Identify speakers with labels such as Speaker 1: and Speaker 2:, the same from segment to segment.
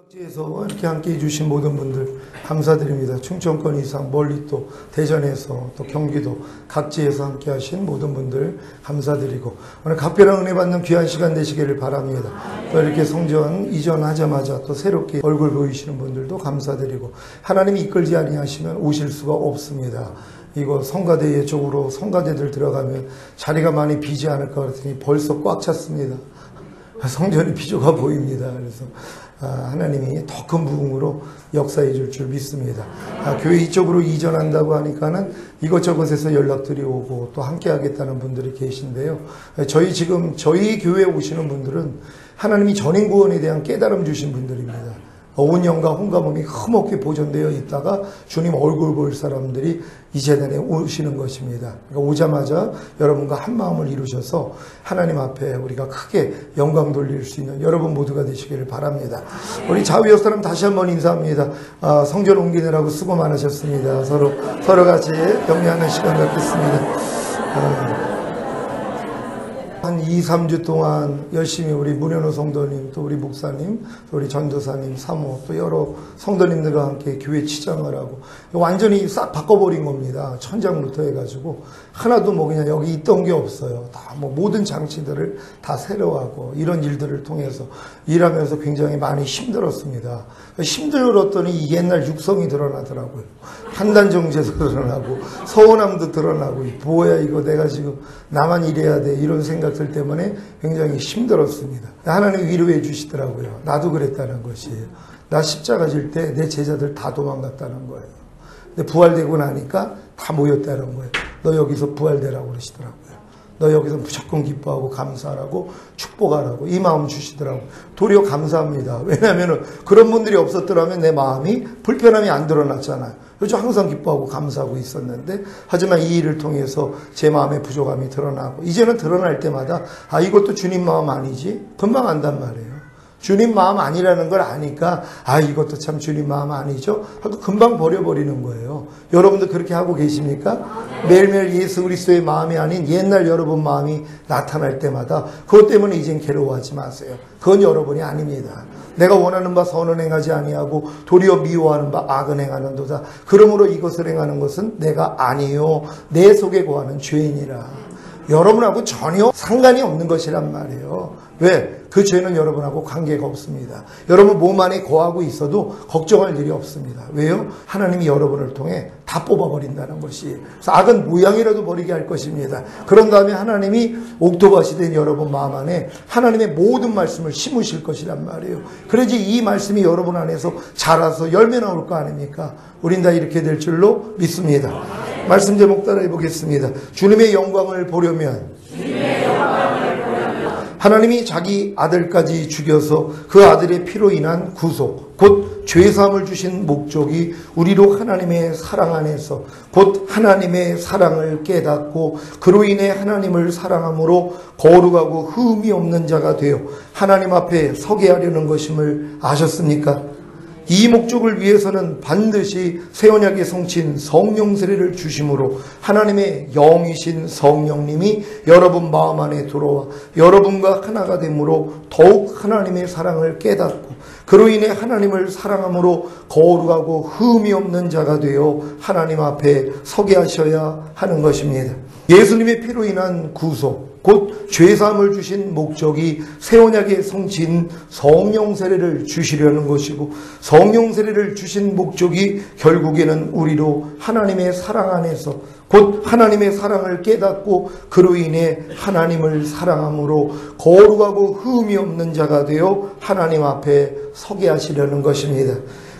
Speaker 1: 각지에서 이렇게 함께 해주신 모든 분들 감사드립니다. 충청권 이상 멀리 또 대전에서 또 경기도 각지에서 함께 하신 모든 분들 감사드리고 오늘 각별한 은혜 받는 귀한 시간 되시기를 바랍니다. 또 이렇게 성전 이전하자마자 또 새롭게 얼굴 보이시는 분들도 감사드리고 하나님이 이끌지 아니하시면 오실 수가 없습니다. 이거 성가대 쪽으로 성가대들 들어가면 자리가 많이 비지 않을 것 같으니 벌써 꽉 찼습니다. 성전이 비좁아 보입니다. 그래서 하나님이 더 큰 부흥으로 역사해 줄 믿습니다. 교회 이쪽으로 이전한다고 하니까는 이것저것에서 연락들이 오고 또 함께 하겠다는 분들이 계신데요. 저희 교회에 오시는 분들은 하나님이 전인 구원에 대한 깨달음 주신 분들입니다. 온 영과 혼과 몸이 흠없게 보존되어 있다가 주님 얼굴 볼 사람들이 이 재단에 오시는 것입니다. 그러니까 오자마자 여러분과 한 마음을 이루셔서 하나님 앞에 우리가 크게 영광 돌릴 수 있는 여러분 모두가 되시기를 바랍니다. 우리 좌우옆 사람 다시 한번 인사합니다. 성전 옮기느라고 수고 많으셨습니다. 서로 같이 격려하는 시간 갖겠습니다. 한 2, 3주 동안 열심히 우리 문현호 성도님, 또 우리 목사님, 또 우리 전도사님, 사모, 또 여러 성도님들과 함께 교회 치장을 하고 완전히 싹 바꿔버린 겁니다. 천장부터 해가지고 하나도 그냥 여기 있던 게 없어요. 다 모든 장치들을 다 새로하고 이런 일들을 통해서 일하면서 굉장히 많이 힘들었습니다. 힘들었더니 옛날 육성이 드러나더라고요. 판단정제도 드러나고 서운함도 드러나고 뭐야 이거 내가 지금 나만 일해야 돼 이런 생각들 때문에 굉장히 힘들었습니다. 하나님 위로해 주시더라고요. 나도 그랬다는 것이에요. 나 십자가 질 때 내 제자들 다 도망갔다는 거예요. 근데 부활되고 나니까 다 모였다는 거예요. 너 여기서 부활되라고 그러시더라고요. 너 여기서 무조건 기뻐하고 감사하라고 축복하라고 이 마음 주시더라고요. 도리어 감사합니다. 왜냐하면 그런 분들이 없었더라면 내 마음이 불편함이 안 드러났잖아요. 요즘 항상 기뻐하고 감사하고 있었는데 하지만 이 일을 통해서 제 마음의 부족함이 드러나고 이제는 드러날 때마다 이것도 주님 마음 아니지? 금방 안단 말이에요. 주님 마음 아니라는 걸 아니까 이것도 참 주님 마음 아니죠? 하고 금방 버려버리는 거예요. 여러분도 그렇게 하고 계십니까? 매일매일 예수 그리스도의 마음이 아닌 옛날 여러분 마음이 나타날 때마다 그것 때문에 이젠 괴로워하지 마세요. 그건 여러분이 아닙니다. 내가 원하는 바 선은 행하지 아니하고 도리어 미워하는 바 악은 행하는도다. 그러므로 이것을 행하는 것은 내가 아니요 내 속에 거하는 죄인이라. 여러분하고 전혀 상관이 없는 것이란 말이에요. 왜? 그 죄는 여러분하고 관계가 없습니다. 여러분 몸 안에 거하고 있어도 걱정할 일이 없습니다. 왜요? 하나님이 여러분을 통해 다 뽑아버린다는 것이. 그래서 악은 모양이라도 버리게 할 것입니다. 그런 다음에 하나님이 옥토밭이 된 여러분 마음 안에 하나님의 모든 말씀을 심으실 것이란 말이에요. 그래야지 이 말씀이 여러분 안에서 자라서 열매 나올 거 아닙니까? 우린 다 이렇게 될 줄로 믿습니다. 말씀 제목 따라해 보겠습니다. 주님의 영광을 보려면 하나님이 자기 아들까지 죽여서 그 아들의 피로 인한 구속, 곧 죄사함을 주신 목적이 우리로 하나님의 사랑 안에서 곧 하나님의 사랑을 깨닫고 그로 인해 하나님을 사랑함으로 거룩하고 흠이 없는 자가 되어 하나님 앞에 서게 하려는 것임을 아셨습니까? 이 목적을 위해서는 반드시 새 언약의 성취인 성령 세례를 주심으로 하나님의 영이신 성령님이 여러분 마음 안에 들어와 여러분과 하나가 되므로 더욱 하나님의 사랑을 깨닫고 그로 인해 하나님을 사랑함으로 거룩하고 흠이 없는 자가 되어 하나님 앞에 서게 하셔야 하는 것입니다. 예수님의 피로 인한 구속, 곧 죄사함을 주신 목적이 새 언약의 성취인 성령 세례를 주시려는 것이고 성령 세례를 주신 목적이 결국에는 우리로 하나님의 사랑 안에서 곧 하나님의 사랑을 깨닫고 그로 인해 하나님을 사랑함으로 거룩하고 흠이 없는 자가 되어 하나님 앞에 서게 하시려는 것입니다.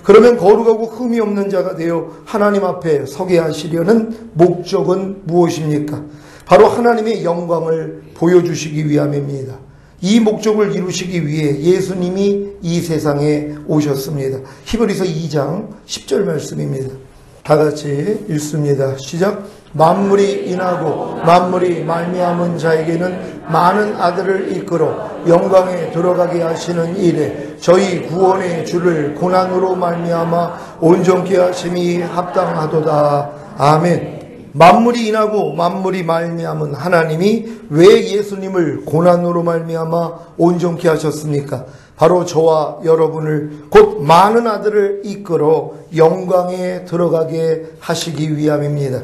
Speaker 1: 그러면 거룩하고 흠이 없는 자가 되어 하나님 앞에 서게 하시려는 목적은 무엇입니까? 바로 하나님의 영광을 보여주시기 위함입니다. 이 목적을 이루시기 위해 예수님이 이 세상에 오셨습니다. 히브리서 2장 10절 말씀입니다. 다 같이 읽습니다. 시작. 만물이 인하고 만물이 말미암은 자에게는 많은 아들을 이끌어 영광에 들어가게 하시는 일에 저희 구원의 주를 고난으로 말미암아 온전케 하심이 합당하도다. 아멘. 만물이 인하고 만물이 말미암은 하나님이 왜 예수님을 고난으로 말미암아 온전케 하셨습니까? 바로 저와 여러분을 곧 많은 아들을 이끌어 영광에 들어가게 하시기 위함입니다.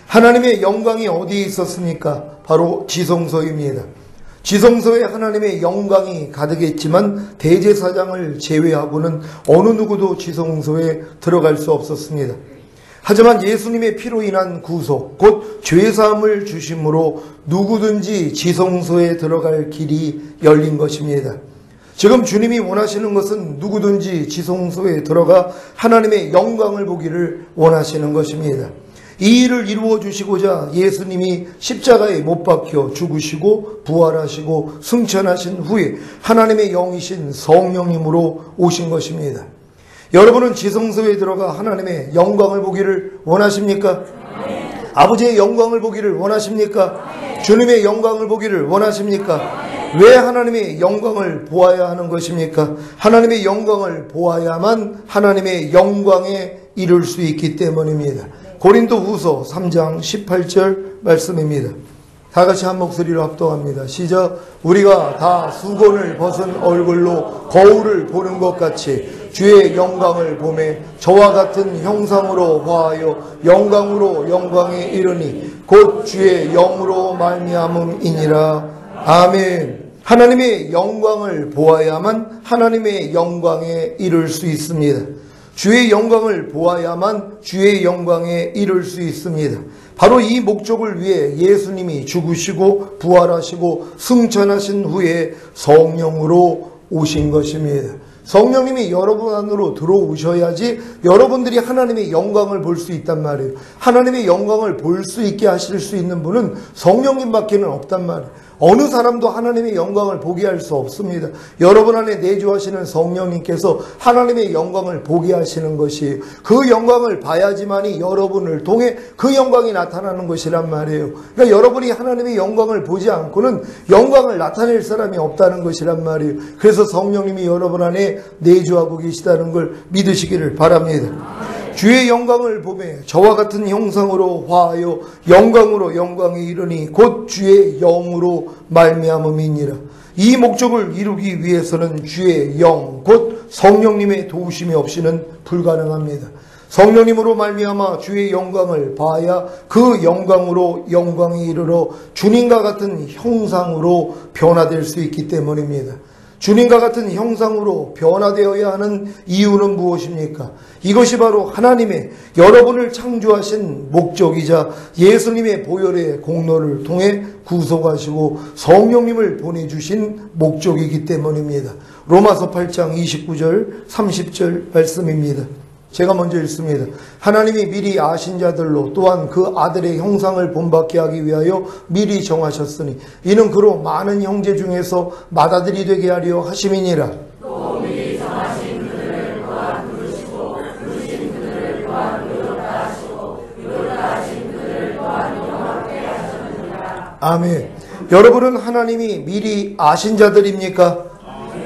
Speaker 1: 하나님의 영광이 어디에 있었습니까? 바로 지성소입니다. 지성소에 하나님의 영광이 가득했지만 대제사장을 제외하고는 어느 누구도 지성소에 들어갈 수 없었습니다. 하지만 예수님의 피로 인한 구속, 곧 죄사함을 주심으로 누구든지 지성소에 들어갈 길이 열린 것입니다. 지금 주님이 원하시는 것은 누구든지 지성소에 들어가 하나님의 영광을 보기를 원하시는 것입니다. 이 일을 이루어 주시고자 예수님이 십자가에 못 박혀 죽으시고 부활하시고 승천하신 후에 하나님의 영이신 성령님으로 오신 것입니다. 여러분은 지성소에 들어가 하나님의 영광을 보기를 원하십니까? 아버지의 영광을 보기를 원하십니까? 주님의 영광을 보기를 원하십니까? 왜 하나님의 영광을 보아야 하는 것입니까? 하나님의 영광을 보아야만 하나님의 영광에 이룰 수 있기 때문입니다. 고린도후서 3장 18절 말씀입니다. 다 같이 한 목소리로 합동합니다. 시작. 우리가 다 수건을 벗은 얼굴로 거울을 보는 것 같이 주의 영광을 보매 저와 같은 형상으로 화하여 영광으로 영광에 이르니 곧 주의 영으로 말미암음이니라. 아멘. 하나님의 영광을 보아야만 하나님의 영광에 이룰 수 있습니다. 주의 영광을 보아야만 주의 영광에 이룰 수 있습니다. 바로 이 목적을 위해 예수님이 죽으시고 부활하시고 승천하신 후에 성령으로 오신 것입니다. 성령님이 여러분 안으로 들어오셔야지 여러분들이 하나님의 영광을 볼 수 있단 말이에요. 하나님의 영광을 볼 수 있게 하실 수 있는 분은 성령님밖에는 없단 말이에요. 어느 사람도 하나님의 영광을 보게 할 수 없습니다. 여러분 안에 내주하시는 성령님께서 하나님의 영광을 보게 하시는 것이에요. 그 영광을 봐야지만이 여러분을 통해 그 영광이 나타나는 것이란 말이에요. 그러니까 여러분이 하나님의 영광을 보지 않고는 영광을 나타낼 사람이 없다는 것이란 말이에요. 그래서 성령님이 여러분 안에 내주하고 계시다는 걸 믿으시기를 바랍니다. 주의 영광을 보매 저와 같은 형상으로 화하여 영광으로 영광에 이르니 곧 주의 영으로 말미암음이니라. 이 목적을 이루기 위해서는 주의 영, 곧 성령님의 도우심이 없이는 불가능합니다. 성령님으로 말미암아 주의 영광을 봐야 그 영광으로 영광에 이르러 주님과 같은 형상으로 변화될 수 있기 때문입니다. 주님과 같은 형상으로 변화되어야 하는 이유는 무엇입니까? 이것이 바로 하나님의 여러분을 창조하신 목적이자 예수님의 보혈의 공로를 통해 구속하시고 성령님을 보내주신 목적이기 때문입니다. 로마서 8장 29절 30절 말씀입니다. 제가 먼저 읽습니다. 하나님이 미리 아신 자들로 또한 그 아들의 형상을 본받게 하기 위하여 미리 정하셨으니 이는 그로 많은 형제 중에서 맏아들이 되게 하려 하심이니라.
Speaker 2: 또 미리 정하신 그들을 또한 부르시고 부르신 그들을 또한 의롭다 하시고 의롭다 하신 그들을 또한 영화롭게 하셨느니라.
Speaker 1: 아멘. 여러분은 하나님이 미리 아신 자들입니까?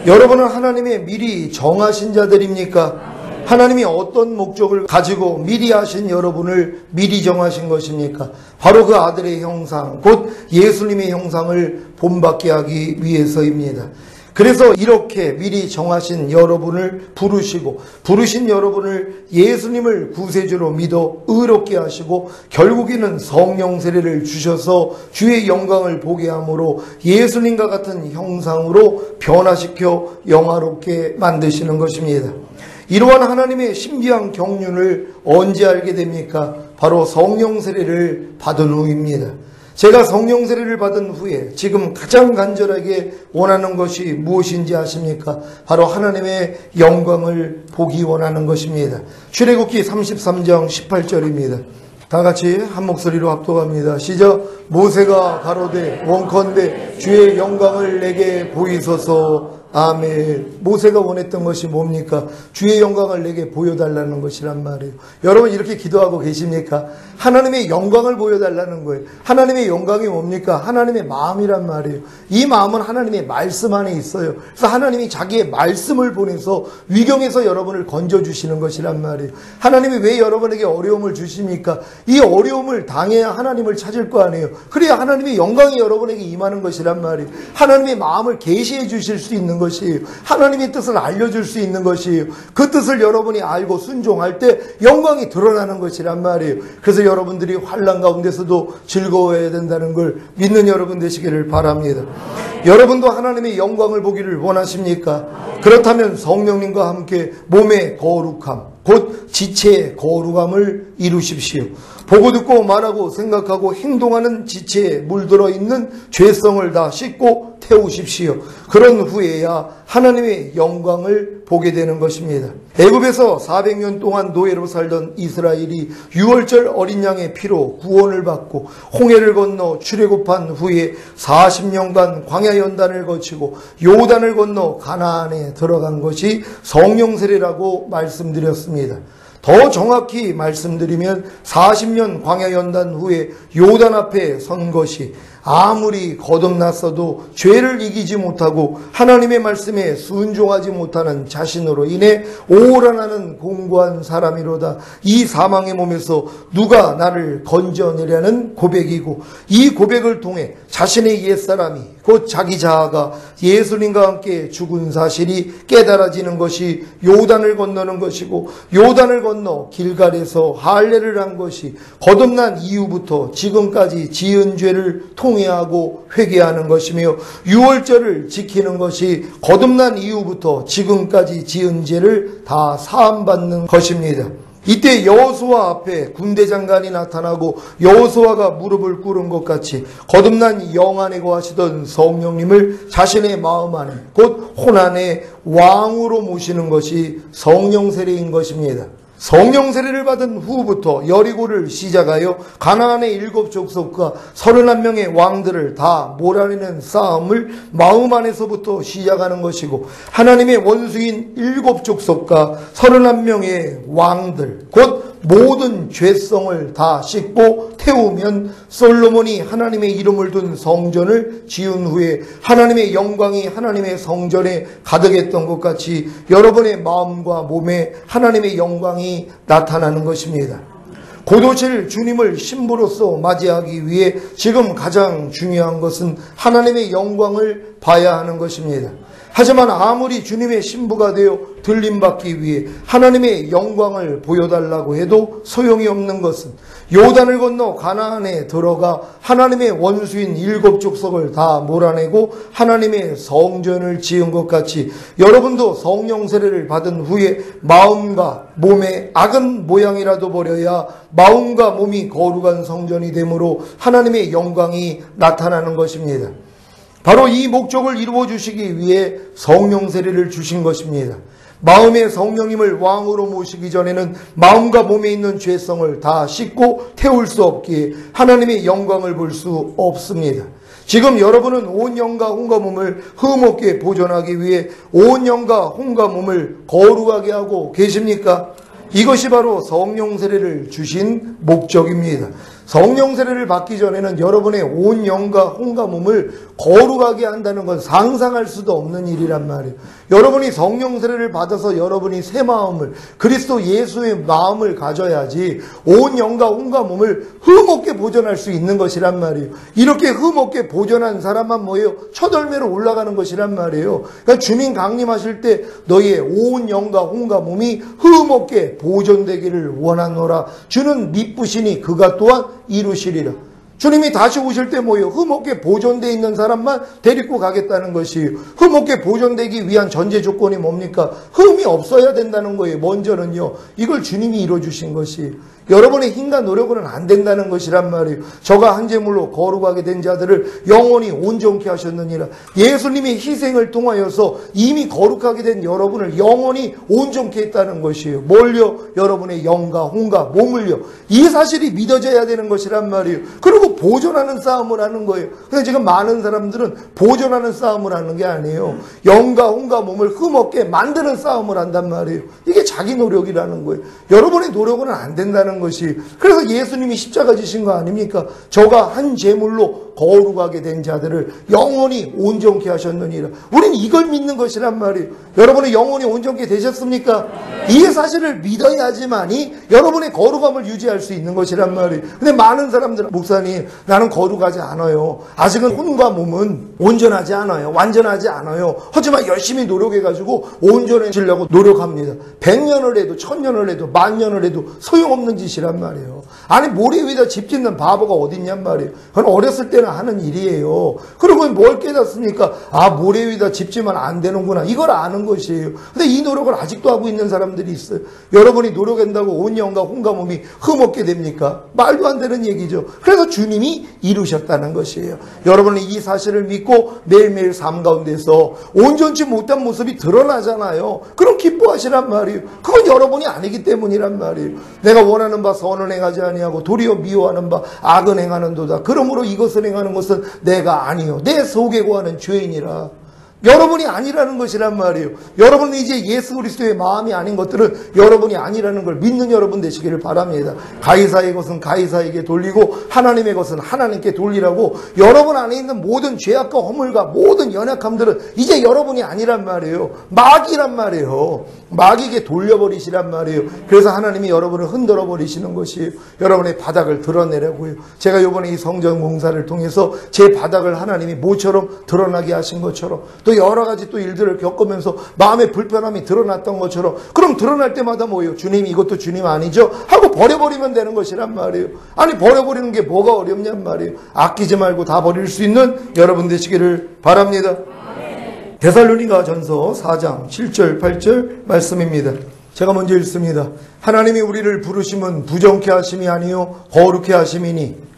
Speaker 1: 여러분은 하나님의 미리 정하신 자들입니까? 하나님이 어떤 목적을 가지고 미리 하신 여러분을 미리 정하신 것입니까? 바로 그 아들의 형상, 곧 예수님의 형상을 본받게 하기 위해서입니다. 그래서 이렇게 미리 정하신 여러분을 부르신 여러분을 예수님을 구세주로 믿어 의롭게 하시고 결국에는 성령 세례를 주셔서 주의 영광을 보게 함으로 예수님과 같은 형상으로 변화시켜 영화롭게 만드시는 것입니다. 이러한 하나님의 신비한 경륜을 언제 알게 됩니까? 바로 성령 세례를 받은 후입니다. 제가 성령 세례를 받은 후에 지금 가장 간절하게 원하는 것이 무엇인지 아십니까? 바로 하나님의 영광을 보기 원하는 것입니다. 출애굽기 33장 18절입니다. 다 같이 한 목소리로 합독합니다. 시작. 모세가 가로되 원컨대 주의 영광을 내게 보이소서. 아멘. 모세가 원했던 것이 뭡니까? 주의 영광을 내게 보여달라는 것이란 말이에요. 여러분 이렇게 기도하고 계십니까? 하나님의 영광을 보여달라는 거예요. 하나님의 영광이 뭡니까? 하나님의 마음이란 말이에요. 이 마음은 하나님의 말씀 안에 있어요. 그래서 하나님이 자기의 말씀을 보내서 위경에서 여러분을 건져주시는 것이란 말이에요. 하나님이 왜 여러분에게 어려움을 주십니까? 이 어려움을 당해야 하나님을 찾을 거 아니에요. 그래야 하나님의 영광이 여러분에게 임하는 것이란 말이에요. 하나님의 마음을 계시해 주실 수 있는 것이에요. 하나님의 뜻을 알려줄 수 있는 것이에요. 그 뜻을 여러분이 알고 순종할 때 영광이 드러나는 것이란 말이에요. 그래서 여러분들이 환난 가운데서도 즐거워해야 된다는 걸 믿는 여러분 되시기를 바랍니다. 여러분도 하나님의 영광을 보기를 원하십니까? 그렇다면 성령님과 함께 몸의 거룩함, 곧 지체의 거룩함을 이루십시오. 보고 듣고 말하고 생각하고 행동하는 지체에 물들어 있는 죄성을 다 씻고 태우십시오. 그런 후에야 하나님의 영광을 보게 되는 것입니다. 애굽에서 400년 동안 노예로 살던 이스라엘이 유월절 어린 양의 피로 구원을 받고 홍해를 건너 출애굽한 후에 40년간 광야 연단을 거치고 요단을 건너 가나안에 들어간 것이 성령 세례라고 말씀드렸습니다. 더 정확히 말씀드리면 40년 광야 연단 후에 요단 앞에 선 것이 아무리 거듭났어도 죄를 이기지 못하고 하나님의 말씀에 순종하지 못하는 자신으로 인해 오라나는 공고한 사람이로다. 이 사망의 몸에서 누가 나를 건져내려는 고백이고, 이 고백을 통해 자신의 옛사람이 곧 자기 자아가 예수님과 함께 죽은 사실이 깨달아지는 것이 요단을 건너는 것이고, 요단을 건너 길갈에서 할례를 한 것이 거듭난 이후부터 지금까지 지은 죄를 통회하고 회개하는 것이며, 유월절을 지키는 것이 거듭난 이후부터 지금까지 지은 죄를 다 사함받는 것입니다. 이때 여호수아 앞에 군대 장관이 나타나고 여호수아가 무릎을 꿇은 것 같이 거듭난 영 안에 거하시던 성령님을 자신의 마음 안에 곧 혼 안에 왕으로 모시는 것이 성령 세례인 것입니다. 성령 세례를 받은 후부터 여리고를 시작하여 가나안의 7 족속과 31명의 왕들을 다 몰아내는 싸움을 마음 안에서부터 시작하는 것이고, 하나님의 원수인 7 족속과 31명의 왕들 곧 모든 죄성을 다 씻고 태우면 솔로몬이 하나님의 이름을 둔 성전을 지은 후에 하나님의 영광이 하나님의 성전에 가득했던 것 같이 여러분의 마음과 몸에 하나님의 영광이 나타나는 것입니다. 곧 오실 주님을 신부로서 맞이하기 위해 지금 가장 중요한 것은 하나님의 영광을 봐야 하는 것입니다. 하지만 아무리 주님의 신부가 되어 들림받기 위해 하나님의 영광을 보여달라고 해도 소용이 없는 것은 요단을 건너 가나안에 들어가 하나님의 원수인 7 족속을 다 몰아내고 하나님의 성전을 지은 것 같이 여러분도 성령 세례를 받은 후에 마음과 몸의 악은 모양이라도 버려야 마음과 몸이 거룩한 성전이 되므로 하나님의 영광이 나타나는 것입니다. 바로 이 목적을 이루어 주시기 위해 성령 세례를 주신 것입니다. 마음의 성령님을 왕으로 모시기 전에는 마음과 몸에 있는 죄성을 다 씻고 태울 수 없기에 하나님의 영광을 볼 수 없습니다. 지금 여러분은 온 영과 혼과 몸을 흠없게 보존하기 위해 온 영과 혼과 몸을 거룩하게 하고 계십니까? 이것이 바로 성령 세례를 주신 목적입니다. 성령 세례를 받기 전에는 여러분의 온 영과 혼과 몸을 거룩하게 한다는 건 상상할 수도 없는 일이란 말이에요. 여러분이 성령 세례를 받아서 여러분이 새 마음을, 그리스도 예수의 마음을 가져야지 온 영과 혼과 몸을 흠없게 보존할 수 있는 것이란 말이에요. 이렇게 흠없게 보존한 사람만 뭐예요? 첫 열매로 올라가는 것이란 말이에요. 그러니까 주님 강림하실 때 너희의 온 영과 혼과 몸이 흠없게 보존되기를 원하노라. 주는 미쁘시니 그가 또한 이루시리라. 주님이 다시 오실 때 뭐예요? 흠없게 보존되어 있는 사람만 데리고 가겠다는 것이에요. 흠없게 보존되기 위한 전제 조건이 뭡니까? 흠이 없어야 된다는 거예요. 먼저는요. 이걸 주님이 이루어주신 것이에요. 여러분의 힘과 노력으로는 안 된다는 것이란 말이에요. 저가 한 제물로 거룩하게 된 자들을 영원히 온전케 하셨느니라. 예수님의 희생을 통하여서 이미 거룩하게 된 여러분을 영원히 온전케 했다는 것이에요. 뭘요? 여러분의 영과 혼과 몸을요. 이 사실이 믿어져야 되는 것이란 말이에요. 그리고 보존하는 싸움을 하는 거예요. 근데 지금 많은 사람들은 보존하는 싸움을 하는 게 아니에요. 영과 혼과 몸을 흠없게 만드는 싸움을 한단 말이에요. 이게 자기 노력이라는 거예요. 여러분의 노력은 안 된다는 것이. 그래서 예수님이 십자가 지신 거 아닙니까? 저가 한 제물로 거룩하게 된 자들을 영원히 온전케 하셨느니라. 우린 이걸 믿는 것이란 말이에요. 여러분이 영원히 온전케 되셨습니까? 이 사실을 믿어야지만이 여러분의 거룩함을 유지할 수 있는 것이란 말이에요. 근데 많은 사람들은 목사님 나는 거룩하지 않아요. 아직은 혼과 몸은 온전하지 않아요. 완전하지 않아요. 하지만 열심히 노력해가지고 온전해지려고 노력합니다. 100년을 해도 1000년을 해도 10,000년을 해도 소용없는 짓이란 말이에요. 아니 모래 위에다 집 짓는 바보가 어딨냔 말이에요. 그건 어렸을 때는 하는 일이에요. 그리고 뭘 깨닫습니까? 아, 모래 위에다 집 지면 안 되는구나. 이걸 아는 것이에요. 근데 이 노력을 아직도 하고 있는 사람들이 있어요. 여러분이 노력한다고 온 영과 혼과 몸이 흠없게 됩니까? 말도 안 되는 얘기죠. 그래서 주님이 이루셨다는 것이에요. 여러분은 이 사실을 믿고 매일매일 삶 가운데서 온전치 못한 모습이 드러나잖아요. 그럼 기뻐하시란 말이에요. 그건 여러분이 아니기 때문이란 말이에요. 내가 원하는 바 선은 행하지 아니하고 도리어 미워하는 바 악은 행하는도다. 그러므로 이것을 행하는 것은 내가 아니요 내 속에 거하는 죄인이라. 여러분이 아니라는 것이란 말이에요. 여러분은 이제 예수 그리스도의 마음이 아닌 것들은 여러분이 아니라는 걸 믿는 여러분 되시기를 바랍니다. 가이사의 것은 가이사에게 돌리고 하나님의 것은 하나님께 돌리라고. 여러분 안에 있는 모든 죄악과 허물과 모든 연약함들은 이제 여러분이 아니란 말이에요. 마귀란 말이에요. 마귀에게 돌려버리시란 말이에요. 그래서 하나님이 여러분을 흔들어 버리시는 것이에요. 여러분의 바닥을 드러내려고요. 제가 이번에 이 성전 공사를 통해서 제 바닥을 하나님이 모처럼 드러나게 하신 것처럼 또 여러 가지 또 일들을 겪으면서 마음의 불편함이 드러났던 것처럼, 그럼 드러날 때마다 뭐예요? 주님 이것도 주님 아니죠? 하고 버려버리면 되는 것이란 말이에요. 아니 버려버리는 게 뭐가 어렵냔 말이에요. 아끼지 말고 다 버릴 수 있는 여러분 되시기를 바랍니다. 데살로니가 전서 4장 7절 8절 말씀입니다. 제가 먼저 읽습니다. 하나님이 우리를 부르심은 부정케 하심이 아니요 거룩케 하심이니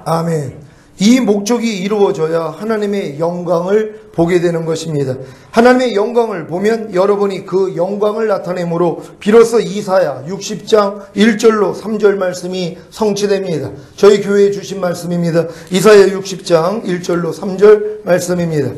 Speaker 1: 아멘. 이 목적이 이루어져야 하나님의 영광을 보게 되는 것입니다. 하나님의 영광을 보면 여러분이 그 영광을 나타내므로 비로소 이사야 60장 1절로 3절 말씀이 성취됩니다. 저희 교회에 주신 말씀입니다. 이사야 60장 1절로 3절 말씀입니다.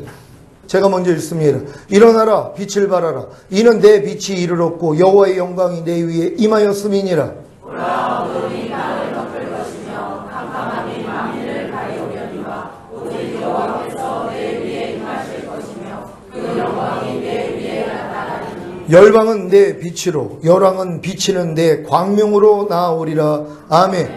Speaker 1: 제가 먼저 읽습니다. 일어나라 빛을 발하라. 이는 내 빛이 이르렀고 여호와의 영광이 내 위에 임하였음이니라.
Speaker 2: 보라, 어둠이 땅을 덮을 것이며 캄캄함이 만민을 가리우려니와 오직 여호와께서 내 위에 임하실 것이며 그 영광이 내 위에 나타나리니
Speaker 1: 열방은 내 빛으로 열왕은 비치는 내 광명으로 나아오리라. 아멘.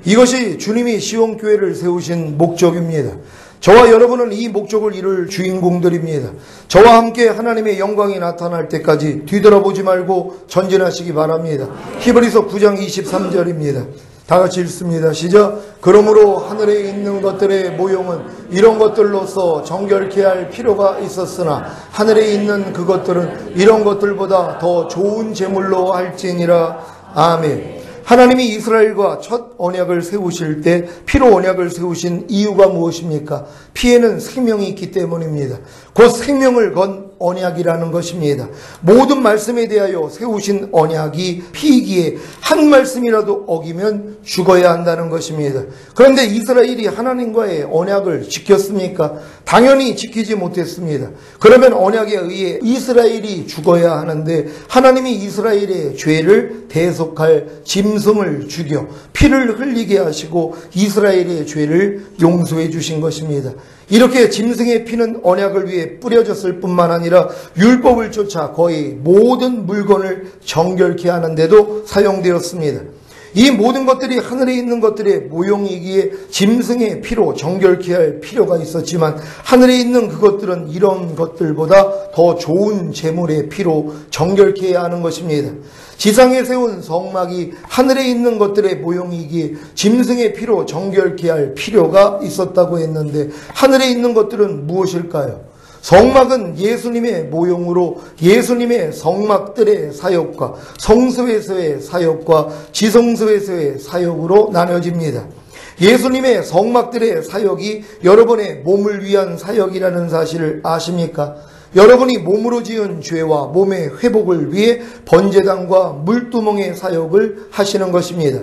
Speaker 1: 이것이 주님이 시온교회를 세우신 목적입니다. 저와 여러분은 이 목적을 이룰 주인공들입니다. 저와 함께 하나님의 영광이 나타날 때까지 뒤돌아보지 말고 전진하시기 바랍니다. 히브리서 9장 23절입니다. 다 같이 읽습니다. 시작. 그러므로 하늘에 있는 것들의 모형은 이런 것들로서 정결케 할 필요가 있었으나 하늘에 있는 그것들은 이런 것들보다 더 좋은 제물로 할지니라. 아멘. 하나님이 이스라엘과 첫 언약을 세우실 때 피로 언약을 세우신 이유가 무엇입니까? 피에는 생명이 있기 때문입니다. 곧 생명을 건 언약이라는 것입니다. 모든 말씀에 대하여 세우신 언약이 피이기에 한 말씀이라도 어기면 죽어야 한다는 것입니다. 그런데 이스라엘이 하나님과의 언약을 지켰습니까? 당연히 지키지 못했습니다. 그러면 언약에 의해 이스라엘이 죽어야 하는데 하나님이 이스라엘의 죄를 대속할 짐승을 죽여 피를 흘리게 하시고 이스라엘의 죄를 용서해 주신 것입니다. 이렇게 짐승의 피는 언약을 위해 뿌려졌을 뿐만 아니라 율법을 쫓아 거의 모든 물건을 정결케 하는데도 사용되었습니다. 이 모든 것들이 하늘에 있는 것들의 모형이기에 짐승의 피로 정결케 할 필요가 있었지만 하늘에 있는 그것들은 이런 것들보다 더 좋은 제물의 피로 정결케 해야 하는 것입니다. 지상에 세운 성막이 하늘에 있는 것들의 모형이기에 짐승의 피로 정결케 할 필요가 있었다고 했는데 하늘에 있는 것들은 무엇일까요? 성막은 예수님의 모형으로 예수님의 성막들의 사역과 성소에서의 사역과 지성소에서의 사역으로 나눠집니다. 예수님의 성막들의 사역이 여러분의 몸을 위한 사역이라는 사실을 아십니까? 여러분이 몸으로 지은 죄와 몸의 회복을 위해 번제단과 물두멍의 사역을 하시는 것입니다.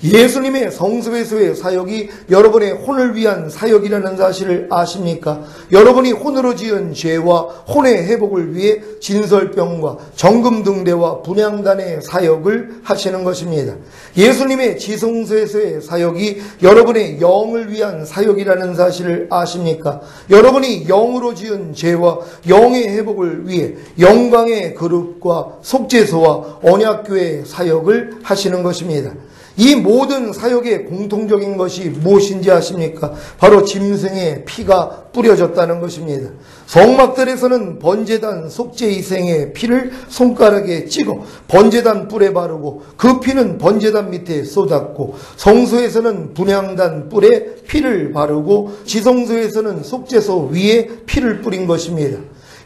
Speaker 1: 예수님의 성소에서의 사역이 여러분의 혼을 위한 사역이라는 사실을 아십니까? 여러분이 혼으로 지은 죄와 혼의 회복을 위해 진설병과 정금등대와 분향단의 사역을 하시는 것입니다. 예수님의 지성소에서의 사역이 여러분의 영을 위한 사역이라는 사실을 아십니까? 여러분이 영으로 지은 죄와 영의 회복을 위해 영광의 그룹과 속죄소와 언약교회의 사역을 하시는 것입니다. 이 모든 사역의 공통적인 것이 무엇인지 아십니까? 바로 짐승의 피가 뿌려졌다는 것입니다. 성막들에서는 번제단 속죄희생의 피를 손가락에 찍어 번제단 뿔에 바르고 그 피는 번제단 밑에 쏟았고, 성소에서는 분향단 뿔에 피를 바르고 지성소에서는 속죄소 위에 피를 뿌린 것입니다.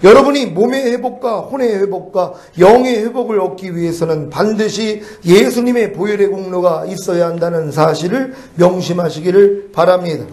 Speaker 1: 여러분이 몸의 회복과 혼의 회복과 영의 회복을 얻기 위해서는 반드시 예수님의 보혈의 공로가 있어야 한다는 사실을 명심하시기를 바랍니다.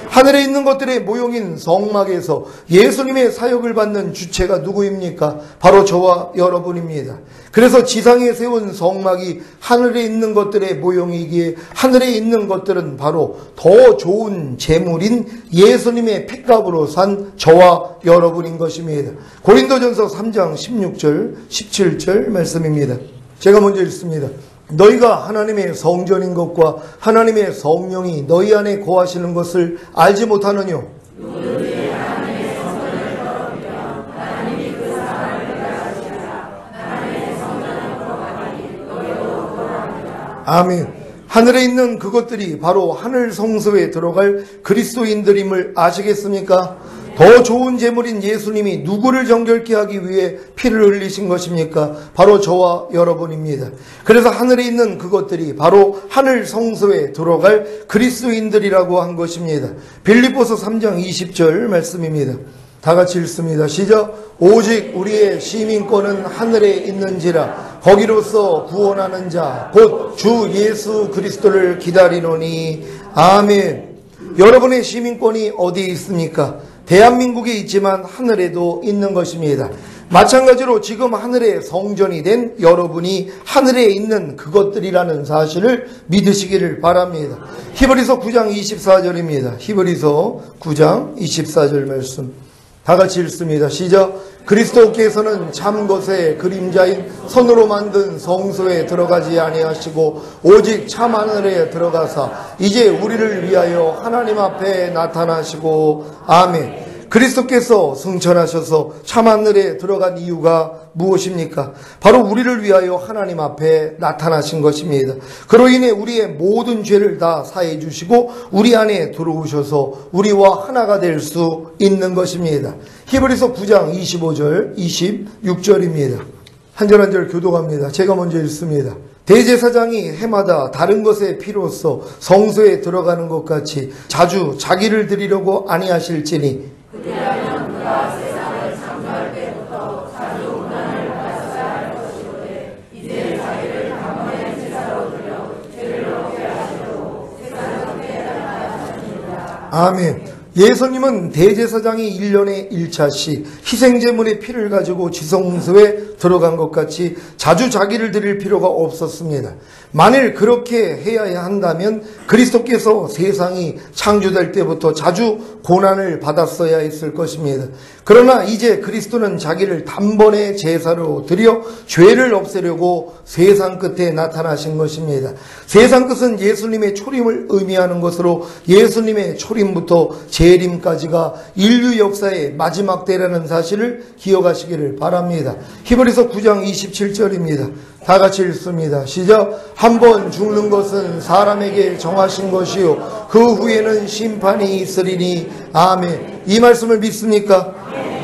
Speaker 1: 하늘에 있는 것들의 모형인 성막에서 예수님의 사역을 받는 주체가 누구입니까? 바로 저와 여러분입니다. 그래서 지상에 세운 성막이 하늘에 있는 것들의 모형이기에 하늘에 있는 것들은 바로 더 좋은 제물인 예수님의 핏값으로 산 저와 여러분인 것입니다. 고린도전서 3장 16절 17절 말씀입니다. 제가 먼저 읽습니다. 너희가 하나님의 성전인 것과 하나님의 성령이 너희 안에 거하시는 것을 알지 못하느뇨?
Speaker 2: 누구든지 하나님의 성전을 더럽히면 하나님이 그 사람을 멸하시리라. 하나님의 성전을 거룩하니 너희도 거룩하니라.
Speaker 1: 아멘. 하늘에 있는 그것들이 바로 하늘 성소에 들어갈 그리스도인들임을 아시겠습니까? 더 좋은 제물인 예수님이 누구를 정결케 하기 위해 피를 흘리신 것입니까? 바로 저와 여러분입니다. 그래서 하늘에 있는 그것들이 바로 하늘 성소에 들어갈 그리스도인들이라고 한 것입니다. 빌립보서 3장 20절 말씀입니다. 다 같이 읽습니다. 시작. 오직 우리의 시민권은 하늘에 있는지라 거기로서 구원하는 자 곧 주 예수 그리스도를 기다리노니. 아멘. 여러분의 시민권이 어디에 있습니까? 대한민국에 있지만 하늘에도 있는 것입니다. 마찬가지로 지금 하늘의 성전이 된 여러분이 하늘에 있는 그것들이라는 사실을 믿으시기를 바랍니다. 히브리서 9장 24절입니다. 히브리서 9장 24절 말씀 다 같이 읽습니다. 시작. 그리스도께서는 참 것의 그림자인 손으로 만든 성소에 들어가지 아니하시고 오직 참 하늘에 들어가사 이제 우리를 위하여 하나님 앞에 나타나시고. 아멘. 그리스도께서 승천하셔서 참 하늘에 들어간 이유가 무엇입니까? 바로 우리를 위하여 하나님 앞에 나타나신 것입니다. 그로 인해 우리의 모든 죄를 다 사해 주시고 우리 안에 들어오셔서 우리와 하나가 될 수 있는 것입니다. 히브리서 9장 25절 26절입니다. 한 절 한 절 교독합니다. 제가 먼저 읽습니다. 대제사장이 해마다 다른 것의 피로써 성소에 들어가는 것 같이 자주 자기를 드리려고 아니하실지니
Speaker 2: 그리하면 그가 세상을 창조할 때부터 자주 고난을 받았어야 할 것이오되 이제 자기를 단번에 제사로 드려 죄를 없게 하시려고 세상을 깨달아
Speaker 1: 아멘. 예수님은 대제사장이 1년에 1차씩 희생제물의 피를 가지고 지성소에 들어간 것 같이 자주 자기를 드릴 필요가 없었습니다. 만일 그렇게 해야 한다면 그리스도께서 세상이 창조될 때부터 자주 고난을 받았어야 했을 것입니다. 그러나 이제 그리스도는 자기를 단번에 제사로 드려 죄를 없애려고 세상 끝에 나타나신 것입니다. 세상 끝은 예수님의 초림을 의미하는 것으로 예수님의 초림부터 재림까지가 인류 역사의 마지막 때라는 사실을 기억하시기를 바랍니다. 히브리서 9장 27절입니다. 다 같이 읽습니다. 시작. 한 번 죽는 것은 사람에게 정하신 것이요 그 후에는 심판이 있으리니. 아멘. 이 말씀을 믿습니까?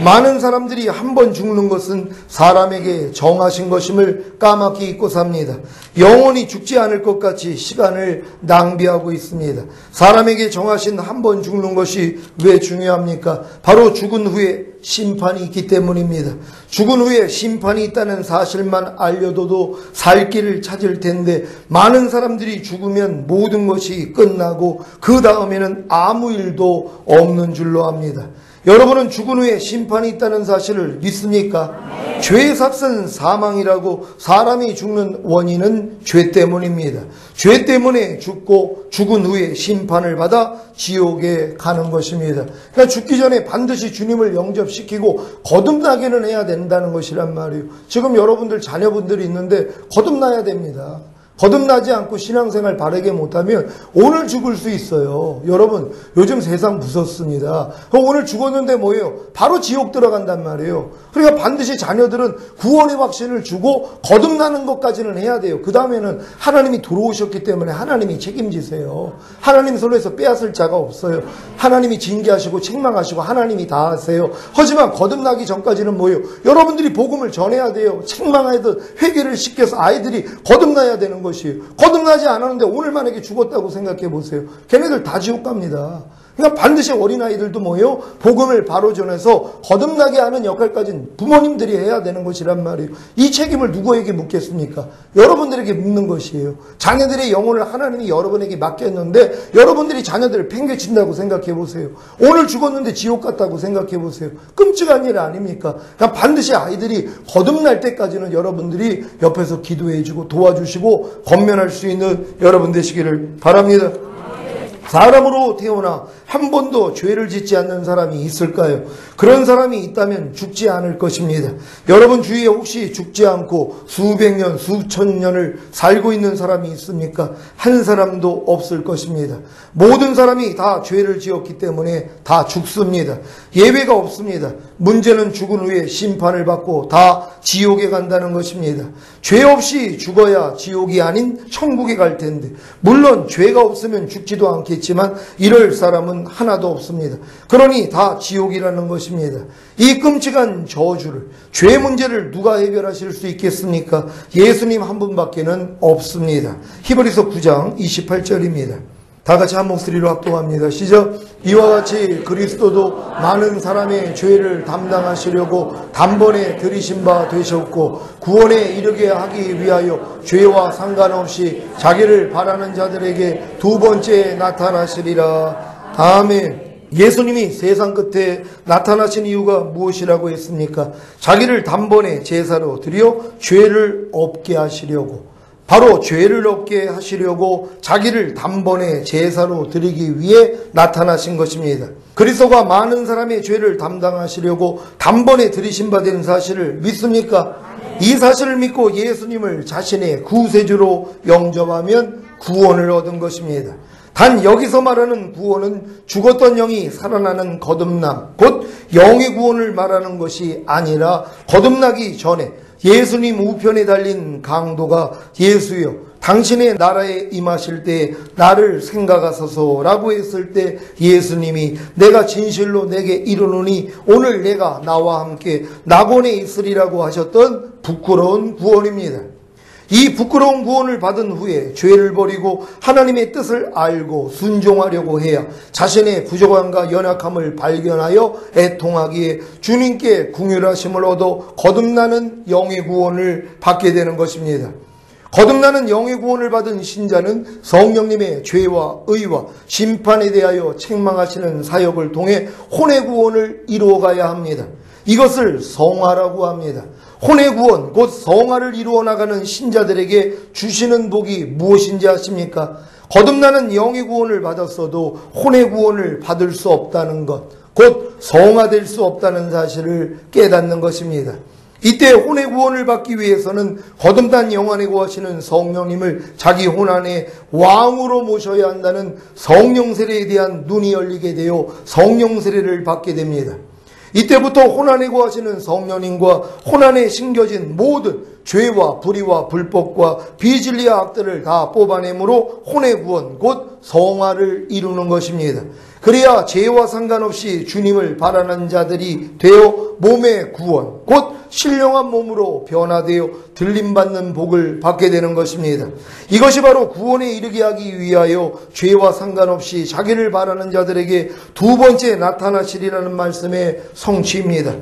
Speaker 1: 많은 사람들이 한 번 죽는 것은 사람에게 정하신 것임을 까맣게 잊고 삽니다. 영원히 죽지 않을 것 같이 시간을 낭비하고 있습니다. 사람에게 정하신 한 번 죽는 것이 왜 중요합니까? 바로 죽은 후에 심판이 있기 때문입니다. 죽은 후에 심판이 있다는 사실만 알려둬도 살 길을 찾을 텐데 많은 사람들이 죽으면 모든 것이 끝나고 그 다음에는 아무 일도 없는 줄로 압니다. 여러분은 죽은 후에 심판이 있다는 사실을 믿습니까? 죄의 삭은 사망이라고 사람이 죽는 원인은 죄 때문입니다. 죄 때문에 죽고 죽은 후에 심판을 받아 지옥에 가는 것입니다. 그러니까 죽기 전에 반드시 주님을 영접시키고 거듭나기는 해야 된다는 것이란 말이에요. 지금 여러분들 자녀분들이 있는데 거듭나야 됩니다. 거듭나지 않고 신앙생활 바르게 못하면 오늘 죽을 수 있어요. 여러분 요즘 세상 무섭습니다. 오늘 죽었는데 뭐예요? 바로 지옥 들어간단 말이에요. 그러니까 반드시 자녀들은 구원의 확신을 주고 거듭나는 것까지는 해야 돼요. 그 다음에는 하나님이 들어오셨기 때문에 하나님이 책임지세요. 하나님 손에서 빼앗을 자가 없어요. 하나님이 징계하시고 책망하시고 하나님이 다 하세요. 하지만 거듭나기 전까지는 뭐예요? 여러분들이 복음을 전해야 돼요. 책망하듯 회개를 시켜서 아이들이 거듭나야 되는 거예요. 거듭나지 않았는데 오늘 만약에 죽었다고 생각해 보세요. 걔네들 다 지옥 갑니다. 그러니까 반드시 어린아이들도 뭐예요? 복음을 바로 전해서 거듭나게 하는 역할까지는 부모님들이 해야 되는 것이란 말이에요. 이 책임을 누구에게 묻겠습니까? 여러분들에게 묻는 것이에요. 자녀들의 영혼을 하나님이 여러분에게 맡겼는데 여러분들이 자녀들을 팽개친다고 생각해 보세요. 오늘 죽었는데 지옥 갔다고 생각해 보세요. 끔찍한 일 아닙니까? 그러니까 반드시 아이들이 거듭날 때까지는 여러분들이 옆에서 기도해 주고 도와주시고 권면할 수 있는 여러분 되시기를 바랍니다. 사람으로 태어나 한 번도 죄를 짓지 않는 사람이 있을까요? 그런 사람이 있다면 죽지 않을 것입니다. 여러분 주위에 혹시 죽지 않고 수백 년, 수천 년을 살고 있는 사람이 있습니까? 한 사람도 없을 것입니다. 모든 사람이 다 죄를 지었기 때문에 다 죽습니다. 예외가 없습니다. 문제는 죽은 후에 심판을 받고 다 지옥에 간다는 것입니다. 죄 없이 죽어야 지옥이 아닌 천국에 갈 텐데, 물론 죄가 없으면 죽지도 않겠지만 이럴 사람은 하나도 없습니다. 그러니 다 지옥이라는 것입니다. 이 끔찍한 저주를, 죄 문제를 누가 해결하실 수 있겠습니까? 예수님 한 분밖에는 없습니다. 히브리서 9장 28절입니다. 다 같이 한 목소리로 합동합니다. 시작. 이와 같이 그리스도도 많은 사람의 죄를 담당하시려고 단번에 들이신 바 되셨고 구원에 이르게 하기 위하여 죄와 상관없이 자기를 바라는 자들에게 두 번째 나타나시리라. 아멘. 예수님이 세상 끝에 나타나신 이유가 무엇이라고 했습니까? 자기를 단번에 제사로 드려 죄를 없게 하시려고, 바로 죄를 없게 하시려고 자기를 단번에 제사로 드리기 위해 나타나신 것입니다. 그리스도가 많은 사람의 죄를 담당하시려고 단번에 들이신 바 된 사실을 믿습니까? 이 사실을 믿고 예수님을 자신의 구세주로 영접하면 구원을 얻은 것입니다. 단 여기서 말하는 구원은 죽었던 영이 살아나는 거듭남, 곧 영의 구원을 말하는 것이 아니라 거듭나기 전에 예수님 우편에 달린 강도가 예수여 당신의 나라에 임하실 때 나를 생각하소서라고 했을 때 예수님이 내가 진실로 내게 이르노니 오늘 내가 나와 함께 낙원에 있으리라고 하셨던 부끄러운 구원입니다. 이 부끄러운 구원을 받은 후에 죄를 버리고 하나님의 뜻을 알고 순종하려고 해야 자신의 부족함과 연약함을 발견하여 애통하기에 주님께 긍휼하심을 얻어 거듭나는 영의 구원을 받게 되는 것입니다. 거듭나는 영의 구원을 받은 신자는 성령님의 죄와 의와 심판에 대하여 책망하시는 사역을 통해 혼의 구원을 이루어가야 합니다. 이것을 성화라고 합니다. 혼의 구원, 곧 성화를 이루어 나가는 신자들에게 주시는 복이 무엇인지 아십니까? 거듭나는 영의 구원을 받았어도 혼의 구원을 받을 수 없다는 것, 곧 성화될 수 없다는 사실을 깨닫는 것입니다. 이때 혼의 구원을 받기 위해서는 거듭난 영 안에 거하시는 성령님을 자기 혼 안에 왕으로 모셔야 한다는 성령 세례에 대한 눈이 열리게 되어 성령 세례를 받게 됩니다. 이때부터 혼 안에 거하시는 성령님과 혼 안에 심겨진 모든 죄와 불의와 불법과 비진리의 악들을 다 뽑아내므로 혼의 구원, 곧 성화를 이루는 것입니다. 그래야 죄와 상관없이 주님을 바라는 자들이 되어 몸의 구원, 곧 신령한 몸으로 변화되어 들림받는 복을 받게 되는 것입니다. 이것이 바로 구원에 이르게 하기 위하여 죄와 상관없이 자기를 바라는 자들에게 두 번째 나타나시리라는 말씀의 성취입니다.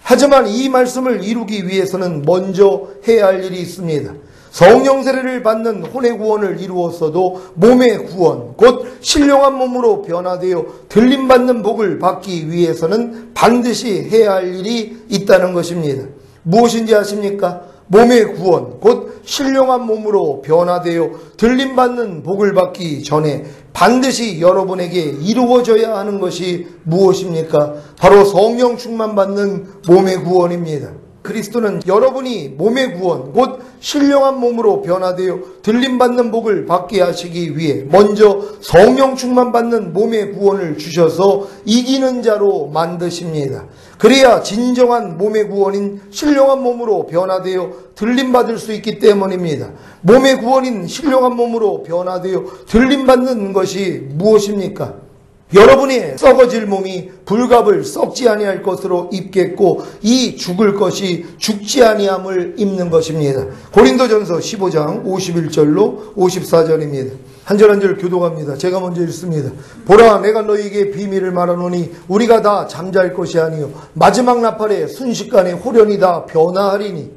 Speaker 1: 하지만 이 말씀을 이루기 위해서는 먼저 해야 할 일이 있습니다. 성령 세례를 받는 혼의 구원을 이루었어도 몸의 구원, 곧 신령한 몸으로 변화되어 들림받는 복을 받기 위해서는 반드시 해야 할 일이 있다는 것입니다. 무엇인지 아십니까? 몸의 구원, 곧 신령한 몸으로 변화되어 들림받는 복을 받기 전에 반드시 여러분에게 이루어져야 하는 것이 무엇입니까? 바로 성령 충만 받는 몸의 구원입니다. 그리스도는 여러분이 몸의 구원, 곧 신령한 몸으로 변화되어 들림받는 복을 받게 하시기 위해 먼저 성령 충만 받는 몸의 구원을 주셔서 이기는 자로 만드십니다. 그래야 진정한 몸의 구원인 신령한 몸으로 변화되어 들림받을 수 있기 때문입니다. 몸의 구원인 신령한 몸으로 변화되어 들림받는 것이 무엇입니까? 여러분의 썩어질 몸이 불갑을 썩지 아니할 것으로 입겠고 이 죽을 것이 죽지 아니함을 입는 것입니다. 고린도전서 15장 51절로 54절입니다. 한 절 한 절 교독합니다. 제가 먼저 읽습니다. 보라, 내가 너희에게 비밀을 말하노니 우리가 다 잠잘 것이 아니요 마지막 나팔에 순식간에 홀연히 다 변화하리니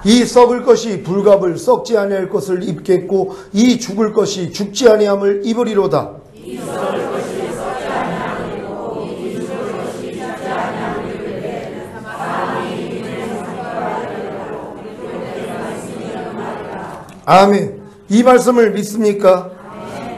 Speaker 1: 이 썩을 것이 불갑을 썩지 아니할 것을 입겠고 이 죽을 것이 죽지 아니함을 입으리로다. 아멘. 이 말씀을 믿습니까?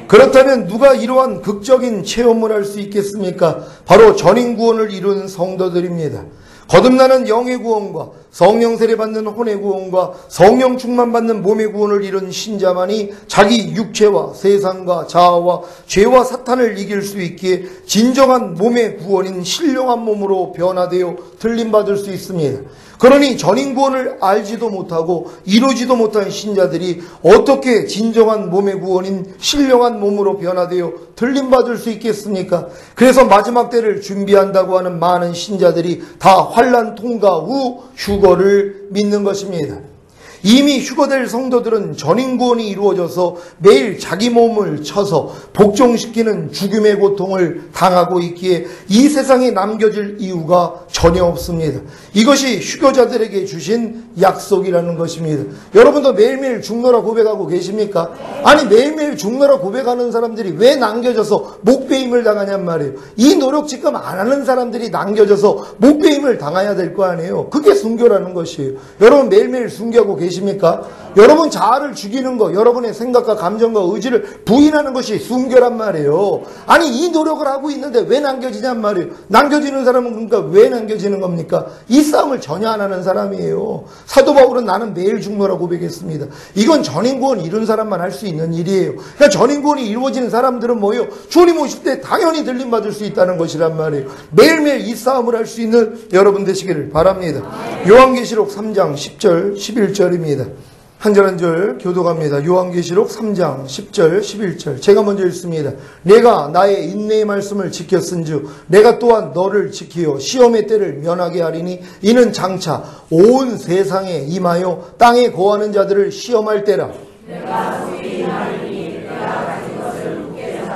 Speaker 1: 그렇다면 누가 이러한 극적인 체험을 할 수 있겠습니까? 바로 전인구원을 이룬 성도들입니다. 거듭나는 영의 구원과 성령 세례 받는 혼의 구원과 성령 충만 받는 몸의 구원을 이룬 신자만이 자기 육체와 세상과 자아와 죄와 사탄을 이길 수 있기에 진정한 몸의 구원인 신령한 몸으로 변화되어 들림받을 수 있습니다. 그러니 전인 구원을 알지도 못하고 이루지도 못한 신자들이 어떻게 진정한 몸의 구원인 신령한 몸으로 변화되어 들림받을 수 있겠습니까? 그래서 마지막 때를 준비한다고 하는 많은 신자들이 다 환난 통과 후 휴거를 믿는 것입니다. 이미 휴거될 성도들은 전인 구원이 이루어져서 매일 자기 몸을 쳐서 복종시키는 죽음의 고통을 당하고 있기에 이 세상에 남겨질 이유가 전혀 없습니다. 이것이 휴거자들에게 주신 약속이라는 것입니다. 여러분도 매일매일 죽노라 고백하고 계십니까? 아니, 매일매일 죽노라 고백하는 사람들이 왜 남겨져서 목배임을 당하냔 말이에요. 이 노력 지금 안 하는 사람들이 남겨져서 목배임을 당해야 될 거 아니에요. 그게 순교라는 것이에요. 여러분 매일매일 순교하고 계십니까? 여러분 자아를 죽이는 거, 여러분의 생각과 감정과 의지를 부인하는 것이 순교란 말이에요. 아니, 이 노력을 하고 있는데 왜 남겨지냔 말이에요. 남겨지는 사람은 그러니까 왜 남겨지는 겁니까? 이 싸움을 전혀 안 하는 사람이에요. 사도 바울은 나는 매일 죽노라 고백했습니다. 이건 전인구원 이룬 사람만 할 수 있는 일이에요. 그러니까 전인구원이 이루어지는 사람들은 뭐예요? 주님 오실 때 당연히 들림받을 수 있다는 것이란 말이에요. 매일매일 이 싸움을 할 수 있는 여러분 되시기를 바랍니다. 요한계시록 3장 10절 11절입니다. 한 절 한 절 교독합니다. 요한계시록 3장 10절 11절 제가 먼저 읽습니다. 내가 나의 인내의 말씀을 지켰은즉 내가 또한 너를 지키어 시험의 때를 면하게 하리니 이는 장차 온 세상에 임하여 땅에 거하는 자들을 시험할 때라. 내가 주의 말이니 내가 가진 것을 묻게 해서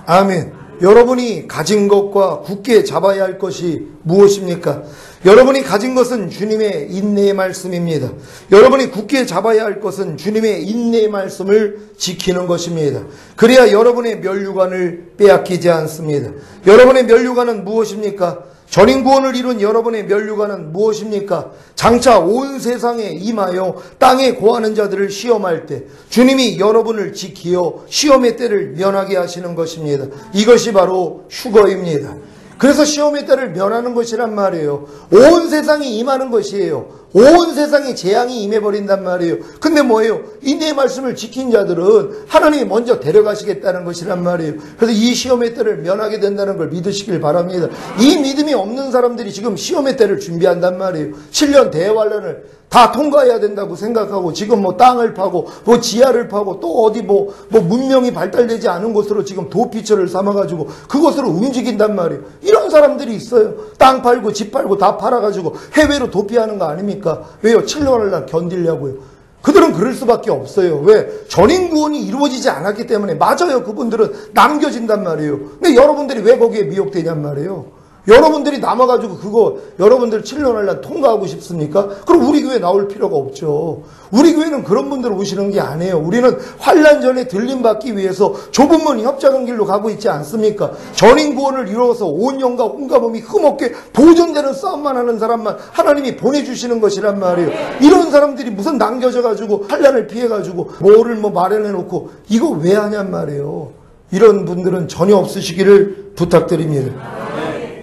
Speaker 1: 아멘. 여러분이 가진 것과 굳게 잡아야 할 것이 무엇입니까? 여러분이 가진 것은 주님의 인내의 말씀입니다. 여러분이 굳게 잡아야 할 것은 주님의 인내의 말씀을 지키는 것입니다. 그래야 여러분의 면류관을 빼앗기지 않습니다. 여러분의 면류관은 무엇입니까? 전인구원을 이룬 여러분의 면류관은 무엇입니까? 장차 온 세상에 임하여 땅에 거하는 자들을 시험할 때 주님이 여러분을 지키어 시험의 때를 면하게 하시는 것입니다. 이것이 바로 휴거입니다. 그래서 시험의 때를 면하는 것이란 말이에요. 온 세상이 임하는 것이에요. 온 세상에 재앙이 임해버린단 말이에요. 근데 뭐예요? 인내의 말씀을 지킨 자들은 하나님이 먼저 데려가시겠다는 것이란 말이에요. 그래서 이 시험의 때를 면하게 된다는 걸 믿으시길 바랍니다. 이 믿음이 없는 사람들이 지금 시험의 때를 준비한단 말이에요. 7년 대환란을 다 통과해야 된다고 생각하고 지금 뭐 땅을 파고 뭐 지하를 파고 또 어디 뭐 문명이 발달되지 않은 곳으로 지금 도피처를 삼아가지고 그곳으로 움직인단 말이에요. 이런 사람들이 있어요. 땅 팔고 집 팔고 다 팔아가지고 해외로 도피하는 거 아닙니까? 왜요? 7년을 견디려고요. 그들은 그럴 수밖에 없어요. 왜? 전인 구원이 이루어지지 않았기 때문에. 맞아요. 그분들은 남겨진단 말이에요. 근데 여러분들이 왜 거기에 미혹되냔 말이에요. 여러분들이 남아가지고 그거 여러분들 7년할 통과하고 싶습니까? 그럼 우리 교회 나올 필요가 없죠. 우리 교회는 그런 분들 오시는 게 아니에요. 우리는 환난 전에 들림받기 위해서 좁은 문 협작은 길로 가고 있지 않습니까? 전인 구원을 이루어서 온 영과 온갖 몸이 흠없게 보존되는 싸움만 하는 사람만 하나님이 보내주시는 것이란 말이에요. 이런 사람들이 무슨 남겨져가지고 환난을 피해가지고 뭐를 마련해놓고 이거 왜 하냔 말이에요. 이런 분들은 전혀 없으시기를 부탁드립니다.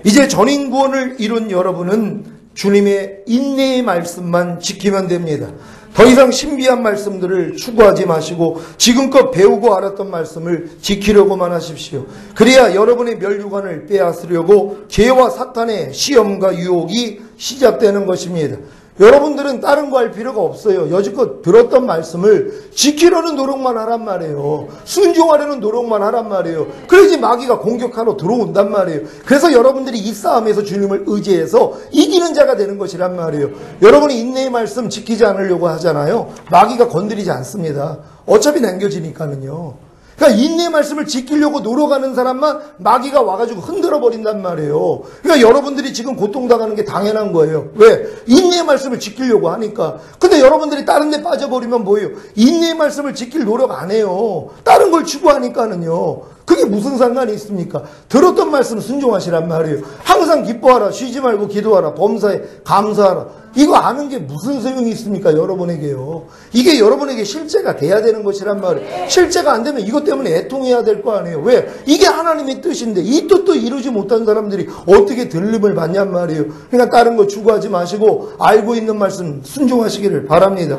Speaker 1: 이제 전인 구원을 이룬 여러분은 주님의 인내의 말씀만 지키면 됩니다. 더 이상 신비한 말씀들을 추구하지 마시고 지금껏 배우고 알았던 말씀을 지키려고만 하십시오. 그래야 여러분의 멸류관을 빼앗으려고 죄와 사탄의 시험과 유혹이 시작되는 것입니다. 여러분들은 다른 거 할 필요가 없어요. 여지껏 들었던 말씀을 지키려는 노력만 하란 말이에요. 순종하려는 노력만 하란 말이에요. 그래야지 마귀가 공격하러 들어온단 말이에요. 그래서 여러분들이 이 싸움에서 주님을 의지해서 이기는 자가 되는 것이란 말이에요. 여러분이 인내의 말씀 지키지 않으려고 하잖아요. 마귀가 건드리지 않습니다. 어차피 남겨지니까는요. 그러니까 인내의 말씀을 지키려고 노력하는 사람만 마귀가 와가지고 흔들어 버린단 말이에요. 그러니까 여러분들이 지금 고통당하는 게 당연한 거예요. 왜? 인내의 말씀을 지키려고 하니까. 근데 여러분들이 다른 데 빠져버리면 뭐예요? 인내의 말씀을 지킬 노력 안 해요. 다른 걸 추구하니까는요. 그게 무슨 상관이 있습니까? 들었던 말씀 순종하시란 말이에요. 항상 기뻐하라, 쉬지 말고 기도하라, 범사에 감사하라. 이거 아는 게 무슨 소용이 있습니까? 여러분에게요. 이게 여러분에게 실제가 돼야 되는 것이란 말이에요. 실제가 안 되면 이것 때문에 애통해야 될 거 아니에요. 왜? 이게 하나님의 뜻인데 이 뜻도 이루지 못한 사람들이 어떻게 들림을 받냔 말이에요. 그러니까 다른 거 추구하지 마시고 알고 있는 말씀 순종하시기를 바랍니다.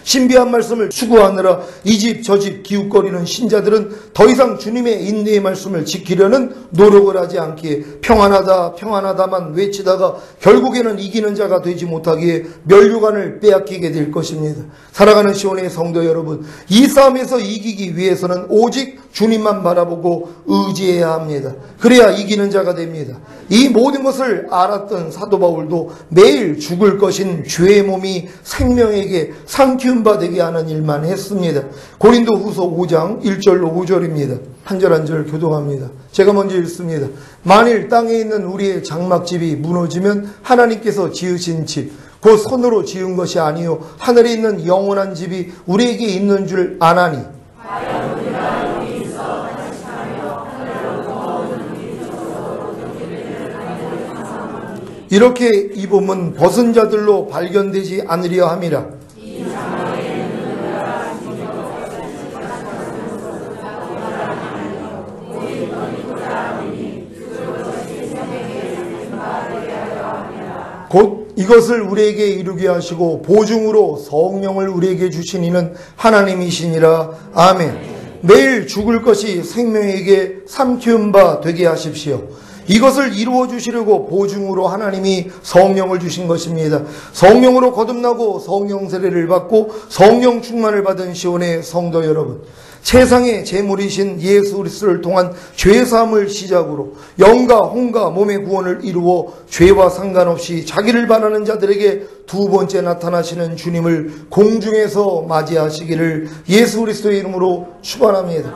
Speaker 1: 신비한 말씀을 추구하느라 이 집 저 집 기웃거리는 신자들은 더 이상 주님의 인내의 말씀을 지키려는 노력을 하지 않기에 평안하다 평안하다만 외치다가 결국에는 이기는 자가 되지 못하기에 멸류관을 빼앗기게 될 것입니다. 살아가는 시온의 성도 여러분, 이 싸움에서 이기기 위해서는 오직 주님만 바라보고 의지해야 합니다. 그래야 이기는 자가 됩니다. 이 모든 것을 알았던 사도 바울도 매일 죽을 것인 죄의 몸이 생명에게 상키운 바 되게 하는 일만 했습니다. 고린도 후서 5장 1절로 5절입니다. 한 절 한 절 교독합니다. 제가 먼저 읽습니다. 만일 땅에 있는 우리의 장막집이 무너지면 하나님께서 지으신 집, 곧 손으로 지은 것이 아니요 하늘에 있는 영원한 집이 우리에게 있는 줄 아나니 이렇게 이 몸은 벗은 자들로 발견되지 않으려 함이라. 곧 이것을 우리에게 이루게 하시고 보증으로 성령을 우리에게 주신 이는 하나님이시니라. 아멘. 매일 죽을 것이 생명에게 삼키운 바 되게 하십시오. 이것을 이루어 주시려고 보증으로 하나님이 성령을 주신 것입니다. 성령으로 거듭나고 성령 세례를 받고 성령 충만을 받은 시온의 성도 여러분, 세상의 제물이신 예수 그리스도를 통한 죄사함을 시작으로 영과 혼과 몸의 구원을 이루어 죄와 상관없이 자기를 바라는 자들에게 두 번째 나타나시는 주님을 공중에서 맞이하시기를 예수 그리스도의 이름으로 축원합니다.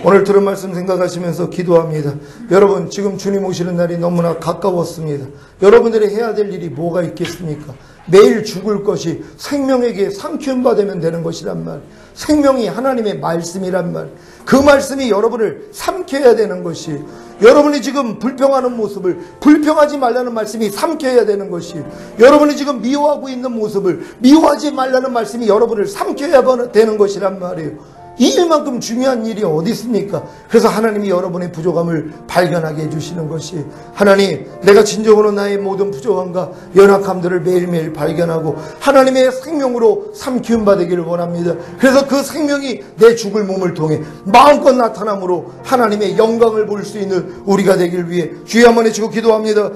Speaker 1: 오늘 들은 말씀 생각하시면서 기도합니다. 여러분, 지금 주님 오시는 날이 너무나 가까웠습니다. 여러분들이 해야 될 일이 뭐가 있겠습니까? 매일 죽을 것이 생명에게 상키운 바 되면 되는 것이란 말. 생명이 하나님의 말씀이란 말. 그 말씀이 여러분을 삼켜야 되는 것이, 여러분이 지금 불평하는 모습을 불평하지 말라는 말씀이 삼켜야 되는 것이, 여러분이 지금 미워하고 있는 모습을 미워하지 말라는 말씀이 여러분을 삼켜야 되는 것이란 말이에요. 이 일만큼 중요한 일이 어디 있습니까? 그래서 하나님이 여러분의 부족함을 발견하게 해주시는 것이, 하나님, 내가 진정으로 나의 모든 부족함과 연약함들을 매일매일 발견하고 하나님의 생명으로 삼키운 바 되기를 원합니다. 그래서 그 생명이 내 죽을 몸을 통해 마음껏 나타남으로 하나님의 영광을 볼 수 있는 우리가 되길 위해 주여 한번 외치고 기도합니다.